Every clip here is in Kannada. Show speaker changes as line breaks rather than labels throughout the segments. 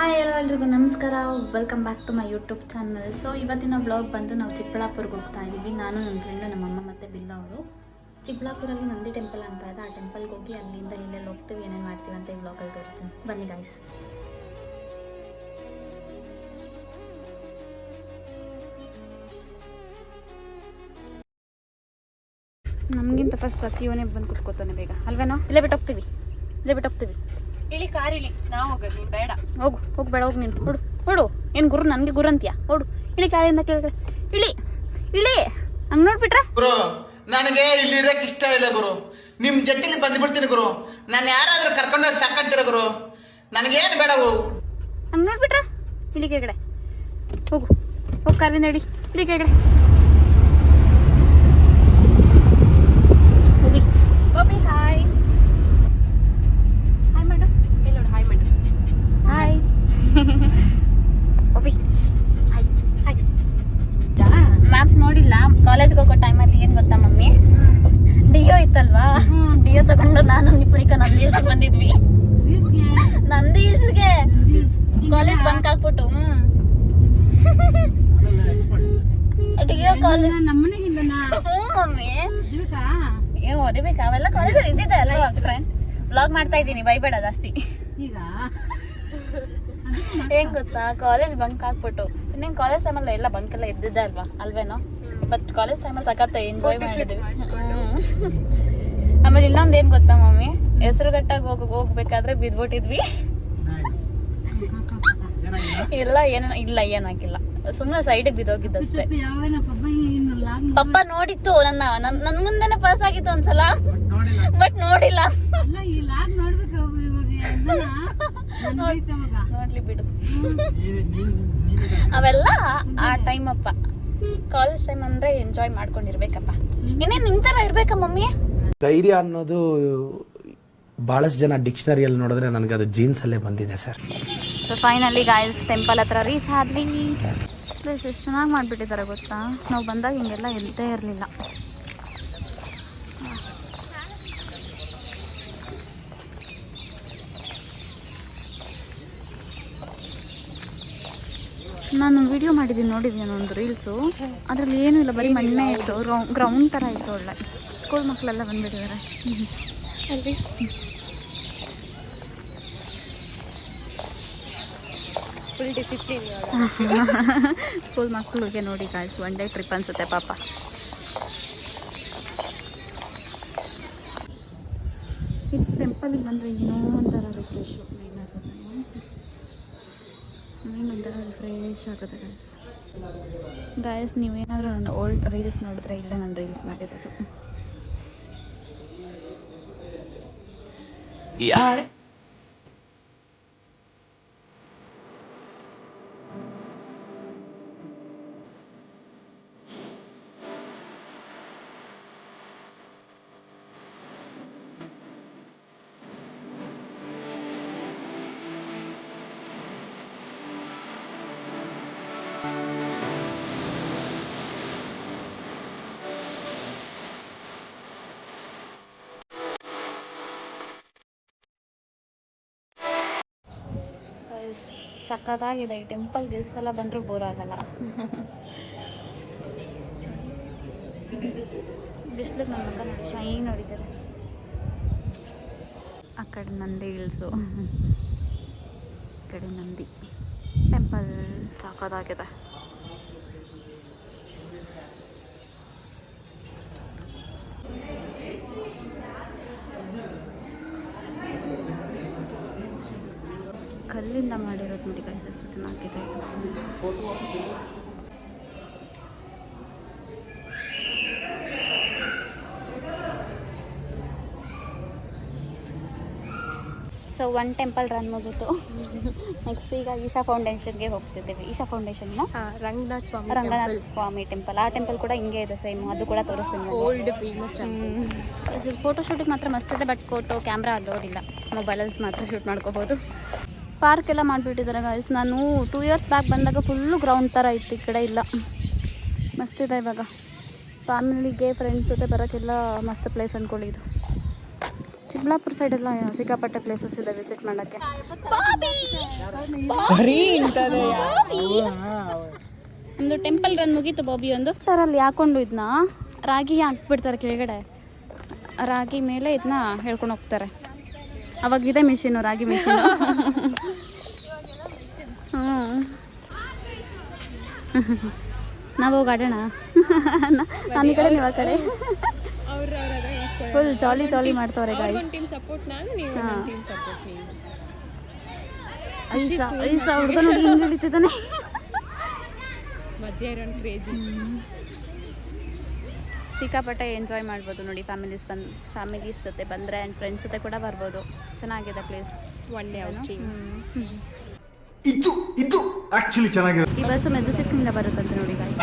ಹಾಯ್ ಎಲ್ರಿಗೂ ನಮಸ್ಕಾರ, welcome back to my YouTube channel. So ಇವತ್ತಿನ ಬ್ಲಾಗ್ ಬಂದು ನಾವು ಚಿಕ್ಕಬಳ್ಳಾಪುರ್ಗೆ ಹೋಗ್ತಾ ಇದ್ದೀವಿ. ನಾನು ನನ್ನ ಫ್ರೆಂಡು, ನಮ್ಮಮ್ಮ ಮತ್ತು ಬಿಲ್ಲ ಅವರು. ಚಿಕ್ಕಬಳ್ಳಾಪುರಲ್ಲಿ ನಂದಿ ಟೆಂಪಲ್ ಅಂತ ಇದೆ. ಆ ಟೆಂಪಲ್ಗೆ ಹೋಗಿ ಅಲ್ಲಿಂದ ಎಲ್ಲೆಲ್ಲಿ ಹೋಗ್ತೀವಿ, ಏನೇನು ಮಾಡ್ತೀವಿ ಅಂತ ಈ ಬ್ಲಾಗಲ್ಲಿ ತೋರಿಸ್ತೀನಿ. ಬನ್ನಿ ಗಾಯ್ಸ್. ನಮಗಿಂತ ಫಸ್ಟ್ ಅತ್ತಿಯವನೇ ಬಂದು ಕುತ್ಕೋತಾನೆ ಬೇಗ, ಅಲ್ವೇನೋ? ಇಲ್ಲೇ ಬಿಟ್ಟು ಹೋಗ್ತೀವಿ.
ಇಳಿ ಕಾರ್ ಇಳಿ, ನಾವು ಹೋಗೋದು, ನೀನು ಬೇಡ.
ಹೋಗು ಬೇಡ, ಹೋಗಿ ನೀನು ಹೊಡು. ಏನು ಗುರು, ನನಗೆ ಗುರು ಅಂತೀಯಾ? ಹೊಡು, ಇಳಿ ಕಾರಿಂದ ಕೆಳಗಡೆ ಇಳಿ ಹಂಗೆ ನೋಡ್ಬಿಟ್ರೆ.
ಗುರು, ನನಗೆ ಇಲ್ಲಿ ಇರಕ್ ಇಷ್ಟ ಇಲ್ಲ ಗುರು. ನಿಮ್ ಜೊತೆಲಿ ಬಂದ್ಬಿಡ್ತೀನಿ ಗುರು. ನಾನು ಯಾರಾದ್ರೂ ಕರ್ಕೊಂಡೋಗಿ ಸಾಕಂತೀರ ಗುರು. ನನಗೇನು ಬೇಡ
ಹಂಗೆ ನೋಡ್ಬಿಟ್ರೆ. ಇಳಿ ಕೆಳಗಡೆ ಹೋಗು ಕಾರಿಂದ ಇಳಿ ಕೆಳಗಡೆ
ಗೋಪಿ ಹಾಯ್ ಮಾಡು. ಇಲ್ಲಿ ನೋಡು, ಹಾಯ್ ಮಾಡು.
Hi ಓಪಿ hi. ಮ್ಯಾಪ್ ನೋಡಿಲ್ಲ. ಕಾಲೇಜ್ಗೆ ಹೋಗೋ ಟೈಮಲ್ಲಿ ಏನು ಗೊತ್ತಾ ಮಮ್ಮಿ, ಡಿಯೋ ಇತ್ತಲ್ವಾ, ಡಿಯೋ ತಗೊಂಡು ನಾನು ನಿಪುಣಿಕಾ ನಂದಿ ಹಿಲ್ಸ್ಗೆ ಬಂದಿದ್ವಿ. ನಂದಿ ಹಿಲ್ಸ್ಗೆ ಕಾಲೇಜ್ ಬಂಕ್ ಹಾಕ್ಬಿಟ್ಟು ಡಿಯೋ ಕಾಲೇಜ್
ನಮ್ಮನೆಗಿಂದ
ಮಮ್ಮಿ ಏನು ಹೊಡಿಬೇಕಾ? ಅವೆಲ್ಲ ಕಾಲೇಜಲ್ಲಿ ಇದ್ದಿದ್ದೆ ಅಲ್ವಾ ಫ್ರೆಂಡ್ಸ್. ವ್ಲಾಗ್ ಮಾಡ್ತಾ ಇದ್ದೀನಿ, ಬೈಬೇಡ ಜಾಸ್ತಿ.
ಈಗ
ಏನ್ ಗೊತ್ತಾ, ಕಾಲೇಜ್ ಬಂಕ್ ಹಾಕ್ಬಿಟ್ಟು ಇನ್ನೇನು ಕಾಲೇಜ್ ಟೈಮಲ್ಲಿ ಎಲ್ಲ ಬಂಕ್ ಎಲ್ಲ ಇದ್ದಿದ್ದೆ ಅಲ್ವೇನೋ. ಬಟ್ ಕಾಲೇಜ್ ಟೈಮಲ್ಲಿ ಸಖತ್ ಎಂಜಾಯ್ ಮಾಡಿದ್ವಿ. ಆಮೇಲೆ ಇನ್ನೊಂದು ಏನು ಗೊತ್ತಾ ಮಮ್ಮಿ, ಹೆಸರುಘಟ್ಟಾಗ ಹೋಗ್ಬೇಕಾದ್ರೆ ಬಿದ್ಬಿಟ್ಟಿದ್ವಿ. ಏನಾಗಿಲ್ಲ, ಸುಮ್ಮನೆ ಸೈಡಿಗೆ ಬಿದ್ದೋಗಿದ್ದಷ್ಟೇ. ಪಪ್ಪ ನೋಡಿತ್ತು ನನ್ನ ಮುಂದೆನೆ ಪಾಸ್ ಆಗಿತ್ತು ಒಂದ್ಸಲ, ಬಟ್ ನೋಡಿಲ್ಲ. ನೋಡ್ಲಿ ಬಿಡು, ಅವೆಲ್ಲ ಆ ಟೈಮ್ ಅಪ್ಪ. ಕಾಲೇಜ್ ಟೈಮ್ ಅಂದ್ರೆ ಎಂಜಾಯ್ ಮಾಡ್ಕೊಂಡಿರ್ಬೇಕಪ್ಪ. ಇನ್ನೇನು ನಿಂತರ ಇರ್ಬೇಕಾ ಮಮ್ಮಿ?
ಧೈರ್ಯ ಅನ್ನೋದು ಬಹಳಷ್ಟು ಜನ ಡಿಕ್ಷನರಿಯಲ್ಲಿ ನೋಡಿದ್ರೆ ನನಗೆ ಅದು ಜೀನ್ಸ್ ಅಲ್ಲೇ ಬಂದಿದೆ sir.
So finally guys temple ಹತ್ರ ರೀಚ್ ಆದ್ವಿ. ಪ್ಲೇಸ್ ಎಷ್ಟು ಚೆನ್ನಾಗಿ ಮಾಡಿಬಿಟ್ಟಿದ್ದಾರೆ ಗೊತ್ತಾ. ನಾವು ಬಂದಾಗ ಹಿಂಗೆಲ್ಲ ಇಲ್ಲದೇ ಇರಲಿಲ್ಲ. ನಾನು ವಿಡಿಯೋ ಮಾಡಿದ್ದೀನಿ, ನೋಡಿದ್ದೀನಿ ಒಂದು ರೀಲ್ಸು. ಅದರಲ್ಲಿ ಏನೂ ಇಲ್ಲ, ಬರೀ ಮಣ್ಣೆ ಇತ್ತು, ಗ್ರೌಂಡ್ ಥರ ಇತ್ತು. ಒಳ್ಳೆ ಸ್ಕೂಲ್ ಮಕ್ಕಳೆಲ್ಲ ಬಂದುಬಿಟ್ಟಿದ್ದಾರೆ ಅಲ್ಲಿ.
ಫುಲ್ ಡಿಸಿಪ್ಲಿನ್
ಸ್ಕೂಲ್ ಮಕ್ಕಳಿಗೆ ನೋಡಿ ಗಾಯ್ಸ್, ಒನ್ ಡೇ ಟ್ರಿಪ್ ಅನಿಸುತ್ತೆ ಪಾಪ. ಈ ಟೆಂಪಲಿಗೆ ಬಂದರೆ ಏನೋ ಒಂಥರ ರಿಫ್ರೆಶ್, ಒಂಥರ ರಿಫ್ರೆಶ್ ಆಗುತ್ತೆ ಗಾಯ್ಸ್. ನೀವೇನಾದರೂ ನನ್ನ ಓಲ್ಡ್ ರೀಲ್ಸ್ ನೋಡಿದ್ರೆ ಇಲ್ಲ, ನಾನು ರೀಲ್ಸ್ ಮಾಡಿರೋದು. ಸಕ್ಕತ್ತಾಗಿದೆ ಈ ಟೆಂಪಲ್ಗೆ. ಎಷ್ಟು ಸಲ ಬಂದರೂ ಬೋರ್ ಆಗಲ್ಲ. ಬಿಸಿಲಿಗೆ ನಮ್ಮ ಮಕ್ಕ ನೋಡಿ ಶೈನ್ ಹೊಡಿತಾರೆ. ಆ ಕಡೆ ನಂದಿ ಹಿಲ್ಸು, ಈ ಕಡೆ ನಂದಿ ಟೆಂಪಲ್ ಸಕ್ಕತ್ತಾಗಿದೆ. ಕಲ್ಲಿಂದ ಮಾಡಿರೋದು ನೋಡಿ ಗೈಸ್, ಎಷ್ಟು ಚೆನ್ನಾಗಿದೆ. ಸೊ ಒನ್ ಟೆಂಪಲ್ ರನ್ ಮುಗಿತು. ನೆಕ್ಸ್ಟ್ ಈಗ ಈಶಾ ಫೌಂಡೇಶನ್ಗೆ ಹೋಗ್ತಿದ್ದೇವೆ. ಈಶಾ ಫೌಂಡೇಶನ್ ರಂಗನಾಥ ಸ್ವಾಮಿ ಟೆಂಪಲ್. ಆ ಟೆಂಪಲ್ ಕೂಡ ಹಿಂಗೆ ಇದೆ ಸೇಮ್, ಅದು ಕೂಡ ತೋರಿಸ್ತೀನಿ.
ಓಲ್ಡ್ ಫೇಮಸ್
ಫೋಟೋಶೂಟಿಗೆ ಮಾತ್ರ ಮಸ್ತ್ ಇದೆ, ಬಟ್ ಕ್ಯಾಮ್ರಾ ಅಲೋಡಿಲ್ಲ, ಮೊಬೈಲಲ್ಲಿ ಮಾತ್ರ ಶೂಟ್ ಮಾಡ್ಕೋಬೋದು. ಪಾರ್ಕ್ ಎಲ್ಲ ಮಾಡಿಬಿಟ್ಟಿದ್ದಾರೆ ಗಾಯ್ಸ್. ನಾನು 2 ಇಯರ್ಸ್ ಬ್ಯಾಕ್ ಬಂದಾಗ ಫುಲ್ಲು ಗ್ರೌಂಡ್ ಥರ ಇತ್ತು, ಈ ಕಡೆ ಇಲ್ಲ. ಮಸ್ತಿದೆ ಇವಾಗ. ಫ್ಯಾಮಿಲಿಗೆ ಫ್ರೆಂಡ್ಸ್ ಜೊತೆ ಬರೋಕ್ಕೆಲ್ಲ ಮಸ್ತ್ ಪ್ಲೇಸ್ ಅಂದ್ಕೊಳ್ಳಿ ಇದು. ಚಿಕ್ಕಬಳ್ಳಾಪುರ ಸೈಡೆಲ್ಲ ಸಿಕ್ಕಾಪಟ್ಟೆ ಪ್ಲೇಸಸ್ ಇದೆ ವಿಸಿಟ್ ಮಾಡೋಕ್ಕೆ. ಒಂದು ಟೆಂಪಲ್ ರನ್ ಮುಗೀತು ಬಾಬಿ ಒಂದು ಅಲ್ಲಿ ಹಾಕೊಂಡು ಇದನ್ನ ರಾಗಿ ಹಾಕ್ಬಿಡ್ತಾರೆ ಕೆಳಗಡೆ, ರಾಗಿ ಮೇಲೆ ಇದನ್ನ ಹೇಳ್ಕೊಂಡು ಹೋಗ್ತಾರೆ. ಅವಾಗಿದೆ ಮಿಷಿನು, ರಾಗಿ ಮಿಷಿನು. ಹ್ಞೂ ನಾವು ಹೋಗಿ ಆಡೋಣ. ನಾನು ಈ ಕಡೆ ನೀವು ಆ ಕಡೆ. ಫುಲ್ ಜಾಲಿ ಜಾಲಿ ಮಾಡ್ತವ್ರೆ ಗಾಯ್ಸ್. ಐಸ ಹುಡುಗ ನೋಡಿ ಹಿಂಗೆ ಹಿಡಿತಿದ್ದಾನೆ. ಸಿಕ್ಕಾಪಟ್ಟೆ ಎಂಜಾಯ್ ಮಾಡ್ಬೋದು ನೋಡಿ. ಫ್ಯಾಮಿಲೀಸ್ ಜೊತೆ ಬಂದರೆ ಆ್ಯಂಡ್ ಫ್ರೆಂಡ್ಸ್ ಜೊತೆ ಕೂಡ ಬರ್ಬೋದು. ಚೆನ್ನಾಗಿದೆ ಪ್ಲೇಸ್.
One day outing.
ಇದು ಆಕ್ಚುಲಿ ಚೆನ್ನಾಗಿದೆ.
ಈ ಬಸ್ಸು ಮೆಜೆಸ್ಟಿಕ್ನಿಂದ ಬರುತ್ತಂತೆ ನೋಡಿ ಗಾಯ್ಸ್.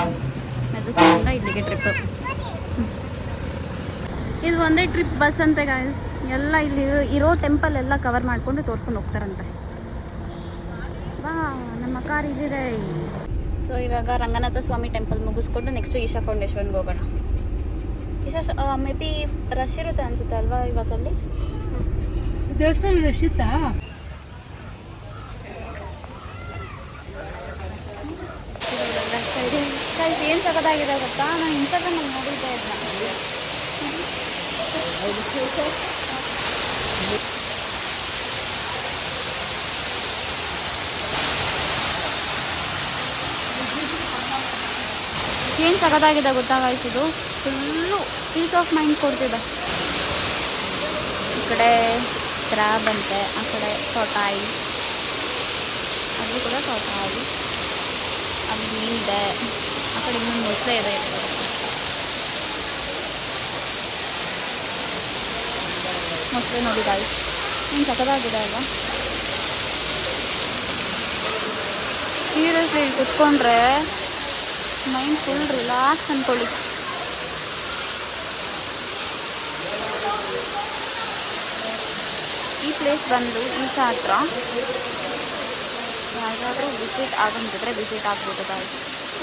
ಮೆಜೆಸ್ಟಿಕ್ನಿಂದ ಇಲ್ಲಿಗೆ ಟ್ರಿಪ್. ಇದು ಒಂದೇ ಟ್ರಿಪ್ ಬಸ್ ಅಂತೆ ಗಾಯ್ಸ್. ಎಲ್ಲ ಇಲ್ಲಿ ಇರೋ ಟೆಂಪಲ್ ಎಲ್ಲ ಕವರ್ ಮಾಡಿಕೊಂಡು ತೋರಿಸ್ಕೊಂಡು ಹೋಗ್ತಾರಂತೆ. ವಾ ನಮ್ಮ ಕಾರ್ ಇಲ್ಲಿದೆ. ಸೊ ಇವಾಗ ರಂಗನಾಥ ಸ್ವಾಮಿ ಟೆಂಪಲ್ ಮುಗಿಸ್ಕೊಂಡು ನೆಕ್ಸ್ಟ್ ಈಶಾ ಫೌಂಡೇಶನ್ಗೆ ಹೋಗೋಣ. ಮೇ ಬಿ ರಶ್ ಇರುತ್ತೆ ಅನ್ಸುತ್ತೆ ಅಲ್ವಾ ಇವಾಗ ಅಲ್ಲಿ
ದೇವಸ್ಥಾನ ರಶ್ ಇತ್ತಾ?
ಏನು ಸಖತ್ತಾಗಿದೆ ಗೊತ್ತಾ, ನಾನು ಇನ್ಸ್ಟಾಗ್ರಾಮಲ್ಲಿ ನೋಡಿದ್ದೆ ಇದನ್ನ. ಏನು ಸಖತ್ತಾಗಿದೆ ಗೊತ್ತಾ ಗಾಯ್ಸ್. ಇದು ಫುಲ್ಲು ಪೀಸ್ ಆಫ್ ಮೈಂಡ್ ಕೊಡ್ತಿದೆ. ಈ ಕಡೆ ಕ್ರ್ಯಾಬ್ ಅಂತೆ, ಆ ಕಡೆ ಸೌತಾಯಿ, ಅದು ಕೂಡ ಸೌತಾಯಿ, ಅದು ಮೀನಿದೆ, ಆ ಕಡೆ ಇನ್ನೊಂದು ಮೊಸಳೆ ಇದೆ. ಮೊಸಳೆ ನೋಡಿ ಗಾಯ್ಸ್, ಏನು ಸಖತ್ತಾಗಿದೆ ಅಲ್ವಾ. ಸೀರಿಯಸ್ಲಿ ಇಲ್ಲಿ ಕುತ್ಕೊಂಡ್ರೆ ಮೈಂಡ್ ಫುಲ್ ರಿಲ್ಯಾಕ್ಸ್ ಅಂದ್ಕೊಳ್ಳಿ. ಈ ಪ್ಲೇಸ್ ಬಂದು ಈಶಾ ಹತ್ರ ಯಾರಾದರೂ ವಿಸಿಟ್ ಆಗಂತಿದ್ರೆ ವಿಸಿಟ್ ಆಗ್ಬೋದು ಗಾಯ್ಸ್.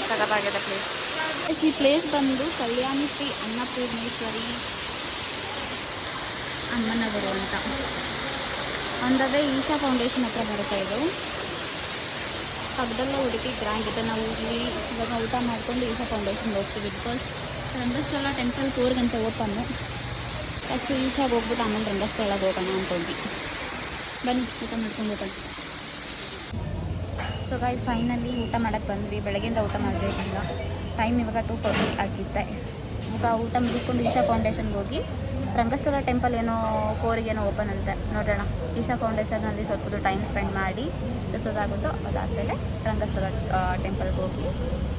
ಸಖತ್ತಾಗಿದೆ ಪ್ಲೇಸ್. ಈ ಪ್ಲೇಸ್ ಬಂದು ಕಲ್ಯಾಣಿ ಶ್ರೀ ಅನ್ನಪೂರ್ಣೇಶ್ವರಿ ಅಮ್ಮನವರು ಅಂತ. ಅಂದರೆ ಈಶಾ ಫೌಂಡೇಶನ್ ಹತ್ರ ಬರುತ್ತೆ ಇದು. ಪಕ್ಕದಲ್ಲೇ ಹುಡುಕಿ ಗ್ರ್ಯಾಂಡ್ ಇದೆ. ನಾವು ಇಲ್ಲಿ ಇವಾಗ ಊಟ ಮಾಡಿಕೊಂಡು ಈಶಾ ಫೌಂಡೇಶನ್ಗೆ ಹೋಗ್ತೀವಿ. ಬಿಕಾಸ್ ರಂಗಸ್ಥಳ ಟೆಂಪಲ್ 4 ಗಂಟೆ ಓಪನ್ನು. ಫಸ್ಟು ಈಶಾಗೆ ಹೋಗ್ಬಿಟ್ಟು ಆಮೇಲೆ ರಂಗಸ್ಥಳಕ್ಕೆ ಹೋಗೋಣ ಅಂದ್ಕೊಂಡ್ವಿ. ಬನ್ನಿ ಊಟ ಮಾಡ್ಕೊಂಡು ಹೋಗೋಣ. ಸೊ ಗಾಯ್ಸ್ ಫೈನಲಿ ಊಟ ಮಾಡೋಕ್ಕೆ ಬಂದ್ವಿ. ಬೆಳಗ್ಗೆಯಿಂದ ಊಟ ಮಾಡಬೇಕಿಲ್ಲ. ಟೈಮ್ ಇವಾಗ 2:40 ಆಗಿತ್ತೆ. ಇವಾಗ ಊಟ ಮುಗಿಸ್ಕೊಂಡು ಈಶಾ ಫೌಂಡೇಶನ್ಗೆ ಹೋಗಿ ರಂಗಸ್ಥಳ ಟೆಂಪಲ್ ಏನೋ 4ಗೇನೋ ಓಪನ್ ಅಂತೆ, ನೋಡೋಣ. ಈಶಾ ಫೌಂಡೇಶನಲ್ಲಿ ಸ್ವಲ್ಪ ಟೈಮ್ ಸ್ಪೆಂಡ್ ಮಾಡಿ ಎಷ್ಟೊತ್ತಾಗುತ್ತೋ ಅದಾದಮೇಲೆ ರಂಗಸ್ಥಳ ಟೆಂಪಲ್ಗೆ ಹೋಗಿ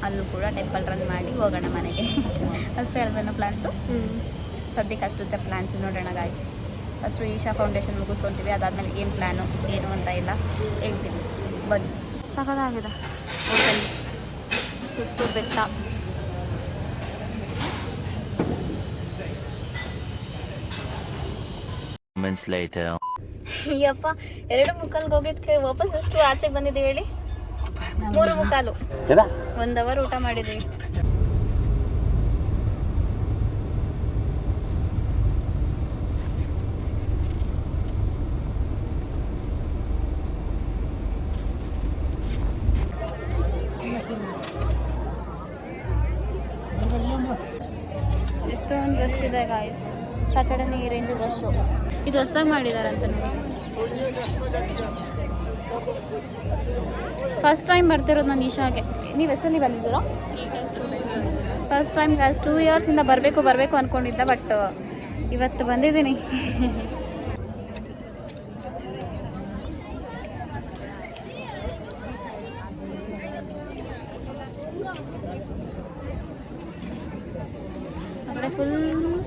ಅಲ್ಲೂ ಕೂಡ ಟೆಂಪಲ್ ರನ್ ಮಾಡಿ ಹೋಗೋಣ ಮನೆಗೆ. ಅಷ್ಟೇ ಅಲ್ವೇನೋ ಪ್ಲ್ಯಾನ್ಸು. ಸದ್ಯಕ್ಕೆ ಅಷ್ಟುತ್ತೆ ಪ್ಲ್ಯಾನ್ಸು. ನೋಡೋಣ ಗಾಯ್ಸ್. ಫಸ್ಟು ಈಶಾ ಫೌಂಡೇಶನ್ ಮುಗಿಸ್ಕೊತೀವಿ, ಅದಾದಮೇಲೆ ಏನು ಪ್ಲ್ಯಾನು ಏನು ಅಂತ ಎಲ್ಲ ಹೇಳ್ತೀನಿ. ಬನ್ನಿ. ಸಖತ್ತಾಗಿದೆ ಹೋಟೆಲ್, ಸುತ್ತು ಬೆಟ್ಟ. ಯಪ್ಪ 2:45 ಹೋಗಿದ್ಕೆ ವಾಪಸ್ ಎಷ್ಟು ಆಚೆಗೆ ಬಂದಿದ್ದೀವಿ ಹೇಳಿ? 3:45. 1 ಅವರ್ ಊಟ ಮಾಡಿದ್ದೀವಿ. ಎಷ್ಟೊಂದು ರಶ್ ಇದೆ ಗಾಯ್ಸ್. ಸ್ಯಾಟರ್ಡೇನೇ ಈ ರೇಂಜ್ ರಶ್ಶು. ಇದು ಹೊಸ್ದಾಗಿ ಮಾಡಿದ್ದಾರೆ ಅಂತ ನೋಡಿ. ಫಸ್ಟ್ ಟೈಮ್ ಬರ್ತಿರೋದು ನಾನು ಈಶಾಗೆ. ನೀವು ಎಷ್ಟಲ್ಲಿ ಬಂದಿದ್ದೀರಾ? First time guys. 2 ಇಯರ್ಸಿಂದ ಬರಬೇಕು ಅಂದ್ಕೊಂಡಿದ್ದೆ, ಬಟ್ ಇವತ್ತು ಬಂದಿದ್ದೀನಿ. ಆ ಕಡೆ ಫುಲ್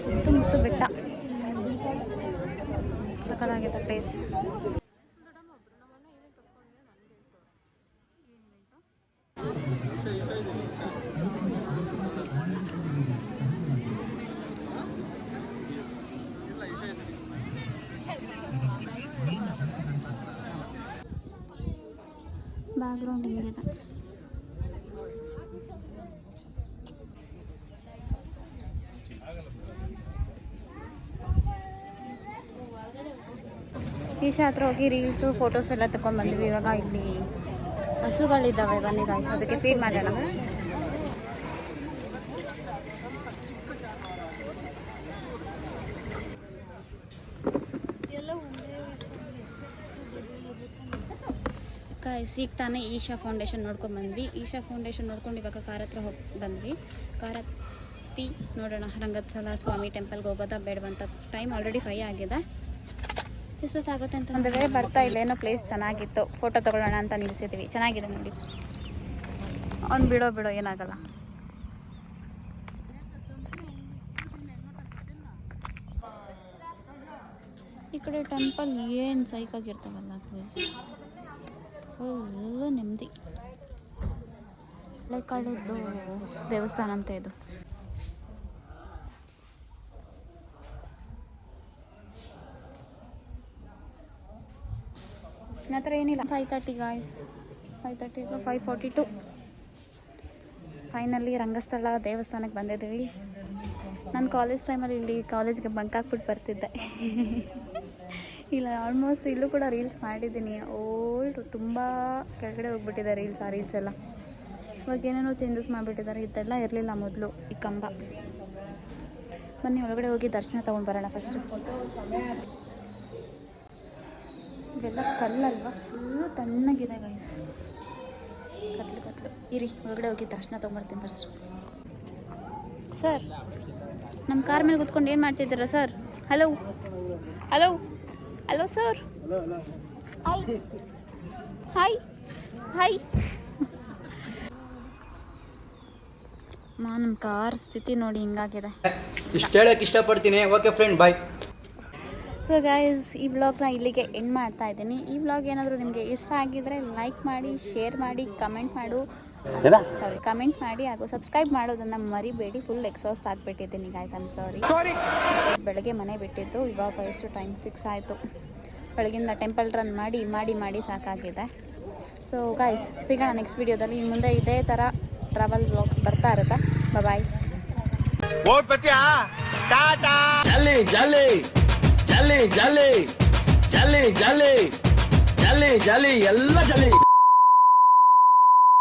ಸುತ್ತಮುತ್ತ ಬೆಟ್ಟ. ಸಕ್ಕತ್ತಾಗಿದೆ ಪ್ಲೇಸ್. ಬ್ಯಾಕ್ಗ್ರೌಂಡ್ ಹಿಂಗಿದೆ. ಈಶಾ ಹತ್ರ ಹೋಗಿ ರೀಲ್ಸು ಫೋಟೋಸ್ ಎಲ್ಲ ತಗೊಂಡು ಬಂದ್ವಿ. ಇವಾಗ ಇಲ್ಲಿ ಹಸುಗಳಿದ್ದಾವೆ, ಬನ್ನಿ ಗಾಯ್ಸ್ ಅದಕ್ಕೆ ಫೀಡ್ ಮಾಡೋಣ. ಗಾಯ್ಸ್ ಈಗ ತಾನೇ ಈಶಾ ಫೌಂಡೇಶನ್ ನೋಡ್ಕೊಂಡು ಬಂದ್ವಿ. ಈಶಾ ಫೌಂಡೇಶನ್ ನೋಡ್ಕೊಂಡು ಇವಾಗ ಕಾರ್ ಹತ್ರ ಹೋಗಿ ಬಂದ್ವಿ. ಕಾರ್ ಹತ್ತಿ ನೋಡೋಣ ರಂಗಸ್ಥಳ ಸ್ವಾಮಿ ಟೆಂಪಲ್ಗೆ ಹೋಗೋದಾ ಬೇಡವಂತ. ಟೈಮ್ ಆಲ್ರೆಡಿ 5 ಆಗಿದೆ. ಎಷ್ಟೊತ್ತಾಗುತ್ತೆ ಅಂತ ಅಂದರೆ ಬರ್ತಾ ಇಲ್ಲ. ಏನೋ ಪ್ಲೇಸ್ ಚೆನ್ನಾಗಿತ್ತು, ಫೋಟೋ ತೊಗೊಳ್ಳೋಣ ಅಂತ ನಿಲ್ಸಿದ್ವಿ. ಚೆನ್ನಾಗಿದೆ ನೋಡಿ. ಅವ್ನು ಬಿಡೋ ಏನಾಗಲ್ಲ. ಈ ಕಡೆ ಟೆಂಪಲ್ ಏನು ಸೈಕಾಗಿರ್ತಾವಲ್ಲ ಪ್ಲೇಸ್, ಫುಲ್ಲು ನೆಮ್ಮದಿ. ಹಳೆಕಾಲದ್ದು ದೇವಸ್ಥಾನ ಅಂತ ಇದು. ನನ್ನ ಹತ್ರ ಏನಿಲ್ಲ. 5:30 ಗಾಯ್ಸ್, 5:30 5:42. ಫೈನಲಿ ರಂಗಸ್ಥಳ ದೇವಸ್ಥಾನಕ್ಕೆ ಬಂದಿದ್ದೀವಿ. ನಾನು ಕಾಲೇಜ್ ಟೈಮಲ್ಲಿ ಇಲ್ಲಿ ಕಾಲೇಜ್ಗೆ ಬಂಕ್ ಹಾಕ್ಬಿಟ್ಟು ಬರ್ತಿದ್ದೆ. ಇಲ್ಲ ಆಲ್ಮೋಸ್ಟ್ ಇಲ್ಲೂ ಕೂಡ ರೀಲ್ಸ್ ಮಾಡಿದ್ದೀನಿ. ಓಲ್ಡ್ ತುಂಬ ಕೆಳಗಡೆ ಹೋಗ್ಬಿಟ್ಟಿದೆ ರೀಲ್ಸ್. ಆ ರೀಲ್ಸ್ ಎಲ್ಲ ಇವಾಗ ಏನೇನೋ ಚೇಂಜಸ್ ಮಾಡಿಬಿಟ್ಟಿದ್ದಾರೆ. ಇದೆಲ್ಲ ಇರಲಿಲ್ಲ ಮೊದಲು ಈ ಕಂಬ. ಬನ್ನಿ ಒಳಗಡೆ ಹೋಗಿ ದರ್ಶನ ತೊಗೊಂಡು ಬರೋಣ ಫಸ್ಟು. ಇವೆಲ್ಲ ಕಲ್ಲಲ್ವಾ, ಫುಲ್ಲು ತಣ್ಣಗಿದೆ ಗೈಸ್. ಕತ್ಲು ಇರಿ, ಒಳಗಡೆ ಹೋಗಿ ದರ್ಶನ ತೊಗೊಂಡ್ಬರ್ತೀನಿ ಫಸ್ಟು. ಸರ್, ನಮ್ಮ ಕಾರ್ ಮೇಲೆ ಕೂತ್ಕೊಂಡು ಏನು ಮಾಡ್ತಿದ್ದೀರಾ sir? Hello hello hello sir, hi hi. ನಮ್ಮ ಕಾರ್ ಸ್ಥಿತಿ ನೋಡಿ ಹಿಂಗಾಗಿದೆ.
ಇಷ್ಟು ಹೇಳಕ್ಕೆ ಇಷ್ಟಪಡ್ತೀನಿ. ಓಕೆ ಫ್ರೆಂಡ್, ಬಾಯ್.
ಸೊ ಗೈಸ್, ಈ ವ್ಲಾಗ್ನ ಇಲ್ಲಿಗೆ ಎಂಡ್ ಮಾಡ್ತಾ ಇದ್ದೀನಿ. ಈ ವ್ಲಾಗ್ ಏನಾದರೂ ನಿಮಗೆ ಇಷ್ಟ ಆಗಿದ್ರೆ ಲೈಕ್ ಮಾಡಿ, ಶೇರ್ ಮಾಡಿ, ಕಮೆಂಟ್ ಮಾಡಿ ಹಾಗೂ ಸಬ್ಸ್ಕ್ರೈಬ್ ಮಾಡೋದನ್ನು ಮರಿಬೇಡಿ. ಫುಲ್ ಎಕ್ಸಾಸ್ಟ್ ಆಗಿಬಿಟ್ಟಿದ್ದೀನಿ ಗಾಯ್ಸ್, ಐಮ್ ಸಾರಿ. ಬೆಳಗ್ಗೆ ಮನೆ ಬಿಟ್ಟಿದ್ದು, ಇವಾಗ ಎಷ್ಟು ಟೈಮ್ 6 ಆಯಿತು. ಬೆಳಗಿಂದ ಟೆಂಪಲ್ ರನ್ ಮಾಡಿ ಸಾಕಾಗಿದೆ. ಸೊ ಗಾಯ್ಸ್, ಸಿಗೋಣ ನೆಕ್ಸ್ಟ್ ವೀಡಿಯೋದಲ್ಲಿ. ಮುಂದೆ ಇದೇ ಥರ ಟ್ರಾವೆಲ್ ವ್ಲಾಗ್ಸ್ ಬರ್ತಾ ಇರುತ್ತೆ. ಬಾಯ್.
ಜಾಲಿ ಜಾಲಿ ಜಾಲಿ ಜಾಲಿ ಜಾಲಿ ಜಾಲಿ ಜಾಲಿ ಜಾಲಿ ಎಲ್ಲ ಜಾಲಿ.